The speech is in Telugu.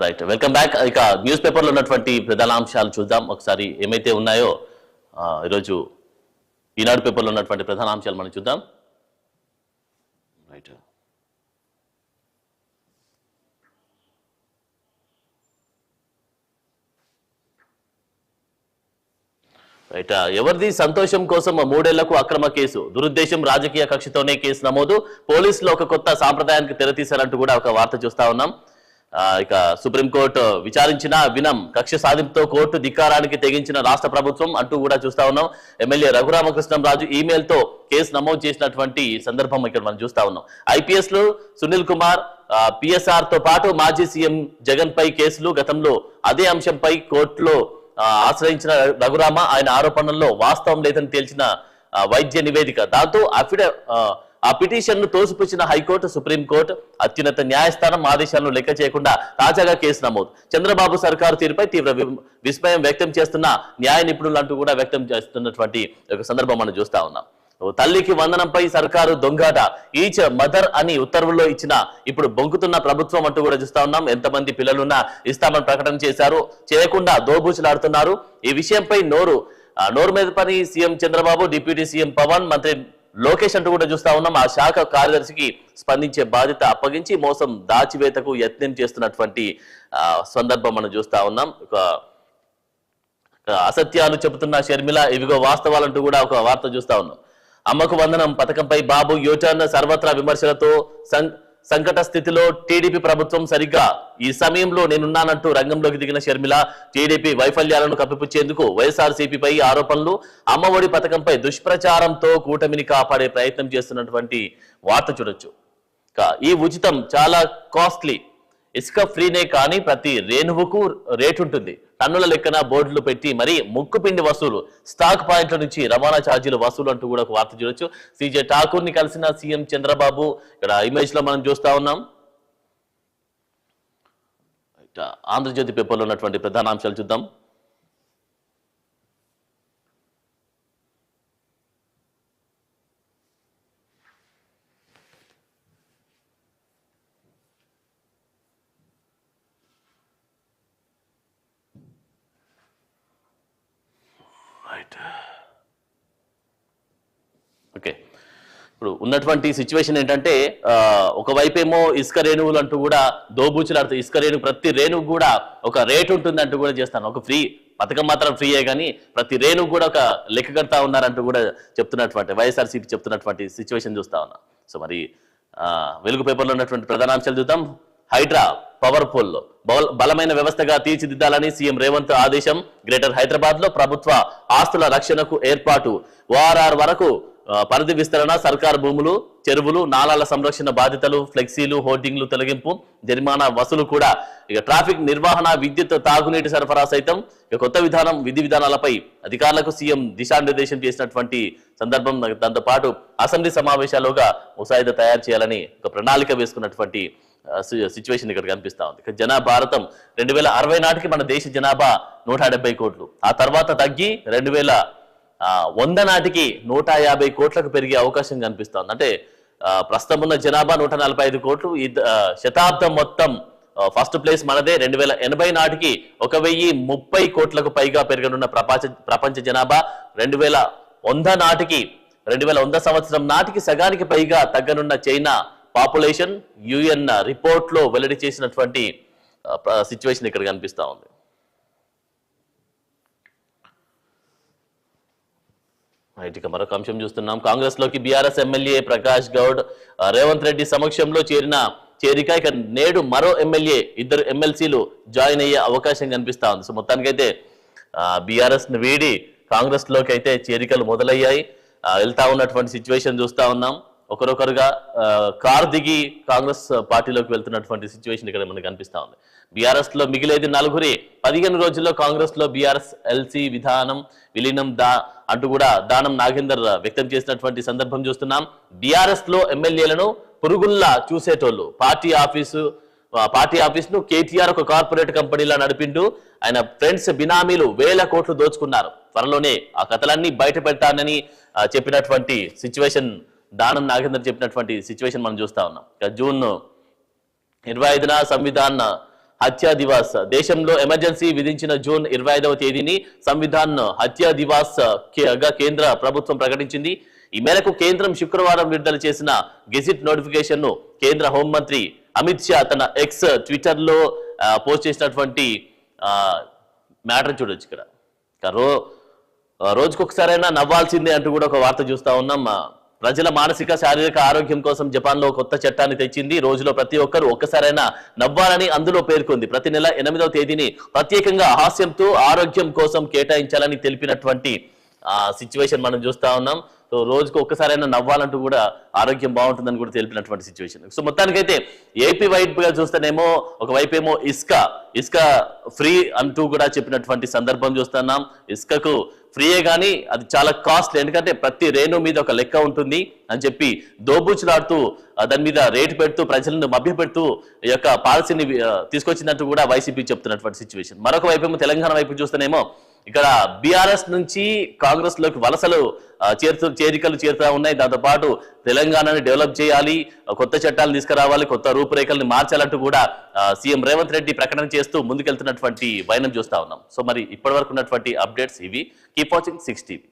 Right, welcome back. ఇక న్యూస్ పేపర్లో ఉన్నటువంటి ప్రధాన అంశాలు చూద్దాం ఒకసారి ఏమైతే ఉన్నాయో. ఈరోజు ఈనాడు పేపర్లో ఉన్నటువంటి ప్రధాన అంశాలు మనం చూద్దాం. Right, right. ఎవరిది సంతోషం కోసం 3 ఏళ్లకు అక్రమ కేసు, దురుద్దేశం రాజకీయ కక్షతోనే కేసు నమోదు, పోలీసులు ఒక కొత్త సాంప్రదాయానికి తెరతీశారంటూ కూడా ఒక వార్త చూస్తా ఉన్నాం. ఇక సుప్రీంకోర్టు విచారించిన వినం, కక్ష సాధింపుతో కోర్టు ధిక్కారానికి తెగించిన రాష్ట్ర ప్రభుత్వం అంటూ కూడా చూస్తా ఉన్నాం. ఎమ్మెల్యే రఘురామకృష్ణంరాజు ఈమెయిల్ తో కేసు నమోదు చేసినటువంటి సందర్భం ఇక్కడ మనం చూస్తా ఉన్నాం. ఐపీఎస్ లో సునీల్ కుమార్, పిఎస్ఆర్ తో పాటు మాజీ సీఎం జగన్ పై కేసులు. గతంలో అదే అంశంపై కోర్టులో ఆశ్రయించిన రఘురామ ఆయన ఆరోపణల్లో వాస్తవం లేదని తేల్చిన వైద్య నివేదిక. దాంతో ఆ పిటిషన్ ను తోసిపుచ్చిన హైకోర్టు, సుప్రీంకోర్టు, అత్యున్నత న్యాయస్థానం ఆదేశాలను లెక్క చేయకుండా తాజాగా కేసు నమోదు. చంద్రబాబు సర్కారు తీరుపై తీవ్ర విస్మయం వ్యక్తం చేస్తున్న న్యాయ నిపుణులు అంటూ కూడా వ్యక్తం చేస్తున్నటువంటి ఒక సందర్భం మనం చూస్తా ఉన్నాం. తల్లికి వందనంపై సర్కారు దొంగాట, ఈచ్ మదర్ అని ఉత్తర్వుల్లో ఇచ్చిన ఇప్పుడు బొంకుతున్న ప్రభుత్వం అంటూ కూడా చూస్తా ఉన్నాం. ఎంతమంది పిల్లలున్నా ఇస్తామని ప్రకటన చేశారు, చేయకుండా దోబూచులాడుతున్నారు. ఈ విషయంపై నోరు మీద పని CM Chandrababu, deputy CM Pawan, మంత్రి లోకేష్ అంటూ కూడా చూస్తా ఉన్నాం. ఆ శాఖ కార్యదర్శికి స్పందించే బాధ్యత అప్పగించి మోసం దాచివేతకు యత్నం చేస్తున్నటువంటి సందర్భం మనం చూస్తా ఉన్నాం. అసత్యాలు చెబుతున్న షర్మిల, ఇవిగో వాస్తవాలంటూ కూడా ఒక వార్త చూస్తా ఉన్నాం. అమ్మకు వందనం పథకంపై బాబు యూటర్న్, సర్వత్రా విమర్శలతో సంకట స్థితిలో టీడీపీ ప్రభుత్వం. సరిగ్గా ఈ సమయంలో నేనున్నానంటూ రంగంలోకి దిగిన షర్మిల, టీడీపీ వైఫల్యాలను కప్పిపుచ్చేందుకు వైఎస్ఆర్సీపీపై ఆరోపణలు, అమ్మఒడి పథకంపై దుష్ప్రచారంతో కూటమిని కాపాడే ప్రయత్నం చేస్తున్నటువంటి వార్త చూడొచ్చు. ఈ ఉచితం చాలా కాస్ట్లీ, ఇసుక ఫ్రీనే కానీ ప్రతి రేణువుకు రేటు ఉంటుంది. టన్నుల లెక్కన బోర్డులు పెట్టి మరి ముక్కు పిండి వసూలు, స్టాక్ పాయింట్ల నుంచి రవాణా ఛార్జీలు వసూలు అంటూ కూడా ఒక వార్త చూడొచ్చు. సీజే ఠాకూర్ ని కలిసిన సీఎం చంద్రబాబు ఇక్కడ ఇమేజ్ లో మనం చూస్తా ఉన్నాం. ఆంధ్రజ్యోతి పేపర్లో ఉన్నటువంటి ప్రధాన అంశాలు చూద్దాం. ఓకే, ఇప్పుడు ఉన్నటువంటి సిచ్యువేషన్ ఏంటంటే ఒకవైపేమో ఇసుక రేణువులు అంటూ కూడా దోబూచులాడుతూ, ఇసుక రేణువు ప్రతి రేణువు కూడా ఒక రేటు ఉంటుంది అంటూ కూడా చేస్తాను. ఒక ఫ్రీ పథకం మాత్రం ఫ్రీయే కానీ ప్రతి రేణువు కూడా ఒక లెక్క కడతా ఉన్నారంటూ కూడా చెప్తున్నటువంటి వైఎస్ఆర్సీపీ చెప్తున్నటువంటి సిచ్యువేషన్ చూస్తా ఉన్నాం. సో మరి వెలుగు పేపర్లో ఉన్నటువంటి ప్రధాన అంశాలు చూద్దాం. హైడ్రా పవర్ఫుల్, బలమైన వ్యవస్థగా తీర్చిదిద్దాలని సీఎం రేవంత్ ఆదేశం. గ్రేటర్ హైదరాబాద్ లో ప్రభుత్వ ఆస్తుల రక్షణకు ఏర్పాటు, ఓఆర్ఆర్ వరకు పరిధి విస్తరణ, సర్కారు భూములు, చెరువులు, నాలాల సంరక్షణ బాధ్యతలు, ఫ్లెక్సీలు, హోర్డింగ్లు తొలగింపు, జరిమానా వసూలు కూడా. ఇక ట్రాఫిక్ నిర్వహణ, విద్యుత్, తాగునీటి సరఫరా సైతం కొత్త విధి విధానాలపై అధికారులకు సీఎం దిశానిర్దేశం చేసినటువంటి సందర్భం. దాంతో పాటు అసెంబ్లీ సమావేశాలుగా ముసాయిదా తయారు చేయాలని ఒక ప్రణాళిక వేసుకున్నటువంటి సిచ్యువేషన్ ఇక్కడ కనిపిస్తా ఉంది. జనాభా భారతం 2060 నాటికి మన దేశ జనాభా 170 కోట్లు, ఆ తర్వాత తగ్గి 2100 నాటికి 150 కోట్లకు పెరిగే అవకాశం కనిపిస్తోంది. అంటే ప్రస్తుతం ఉన్న జనాభా 145 కోట్లు. ఈ శతాబ్దం మొత్తం ఫస్ట్ ప్లేస్ మనదే. 2080 నాటికి 1030 కోట్లకు పైగా పెరగనున్న ప్రపంచ జనాభా. 2100 నాటికి 2100 సంవత్సరం నాటికి సగానికి పైగా తగ్గనున్న చైనా పాపులేషన్. యుఎన్ రిపోర్ట్ లో వెల్లడి చేసినటువంటి సిచ్యువేషన్ ఇక్కడ కనిపిస్తా ఉంది. ఇక మరొక అంశం చూస్తున్నాం. కాంగ్రెస్ లోకి బీఆర్ఎస్ ఎమ్మెల్యే ప్రకాష్ గౌడ్, రేవంత్ రెడ్డి సమక్షంలో చేరిక. ఇక నేడు మరో ఎమ్మెల్యే, 2 ఎమ్మెల్సీలు జాయిన్ అయ్యే అవకాశం కనిపిస్తా ఉంది. సో మొత్తానికైతే బీఆర్ఎస్ ను వీడి కాంగ్రెస్ లోకి అయితే చేరికలు మొదలయ్యాయి. వెళ్తా ఉన్నటువంటి సిచ్యువేషన్ చూస్తా ఉన్నాం. ఒకరొకరుగా కారు దిగి కాంగ్రెస్ పార్టీలోకి వెళ్తున్నటువంటి సిచ్యువేషన్ ఇక్కడ మనకు కనిపిస్తా ఉంది. బీఆర్ఎస్ లో మిగిలేది 4. 15 రోజుల్లో కాంగ్రెస్ లో బీఆర్ఎస్ ఎల్సీ విధానం విలీనం అంటూ కూడా దానం నాగేందర్ వ్యక్తం చేసినటువంటి సందర్భం చూస్తున్నాం. బీఆర్ఎస్ లో ఎమ్మెల్యేలను పురుగుల్లా చూసేటోళ్ళు, పార్టీ ఆఫీస్ ను కేటీఆర్ ఒక కార్పొరేట్ కంపెనీలా నడిపిండు. ఆయన ఫ్రెండ్స్ బినామీలు వేల కోట్లు దోచుకున్నారు. త్వరలోనే ఆ కథలన్నీ బయట పెడతానని చెప్పినటువంటి సిచ్యువేషన్, దానం నాగేందర్ చెప్పినటువంటి సిచ్యువేషన్ మనం చూస్తా ఉన్నాం. జూన్ 25న హత్యా దివాస్. దేశంలో ఎమర్జెన్సీ విధించిన జూన్ 25వ తేదీని సంవిధాన్ హత్యా దివాస్ గా కేంద్ర ప్రభుత్వం ప్రకటించింది. ఈ మేరకు కేంద్రం శుక్రవారం విడుదల చేసిన గెజిట్ నోటిఫికేషన్ ను కేంద్ర హోంమంత్రి అమిత్ షా తన ఎక్స్ ట్విట్టర్ లో పోస్ట్ చేసినటువంటి మ్యాటర్ చూడొచ్చు ఇక్కడ. రోజుకొకసారైనా నవ్వాల్సిందే అంటూ కూడా ఒక వార్త చూస్తా ఉన్నాం. ప్రజల మానసిక శారీరక ఆరోగ్యం కోసం జపాన్ లో కొత్త చట్టాన్ని తెచ్చింది. రోజులో ప్రతి ఒక్కరు ఒక్కసారైనా నవ్వాలని అందులో పేర్కొంది. ప్రతి నెల 8వ తేదీని ప్రత్యేకంగా హాస్యంతో ఆరోగ్యం కోసం కేటాయించాలని తెలిపినటువంటి సిచ్యువేషన్ మనం చూస్తా ఉన్నాం. సో రోజుకు ఒక్కసారైనా నవ్వాలంటూ కూడా ఆరోగ్యం బాగుంటుందని కూడా తెలిపినటువంటి సిచ్యువేషన్. సో మొత్తానికైతే ఏపీ వైపు గా చూస్తేనేమో ఒకవైపేమో ఇసుక ఫ్రీ అంటూ కూడా చెప్పినటువంటి సందర్భం చూస్తున్నాం. ఇసుకకు ఫ్రీయే కానీ అది చాలా కాస్ట్లీ, ఎందుకంటే ప్రతి రేణు మీద ఒక లెక్క ఉంటుంది అని చెప్పి దోబూచులాడుతూ దాని మీద రేటు పెడుతూ ప్రజలను మభ్యపెడుతూ ఈ యొక్క పాలసీని తీసుకొచ్చినట్టు కూడా వైసీపీ చెప్తున్నటువంటి సిచ్యువేషన్. మరొక వైపేమో తెలంగాణ వైపు చూస్తేనేమో ఇక్కడ బీఆర్ఎస్ నుంచి కాంగ్రెస్ లోకి వలసలు చేరికలు చేరుతా ఉన్నాయి. దాంతో పాటు తెలంగాణని డెవలప్ చేయాలి, కొత్త చట్టాలు తీసుకురావాలి, కొత్త రూపురేఖల్ని మార్చాలంటూ కూడా సీఎం రేవంత్ రెడ్డి ప్రకటన చేస్తూ ముందుకెళ్తున్నటువంటి వైనం చూస్తా ఉన్నాం. సో మరి ఇప్పటి వరకు ఉన్నటువంటి అప్డేట్స్ ఇవి. Keep watching 6 TV.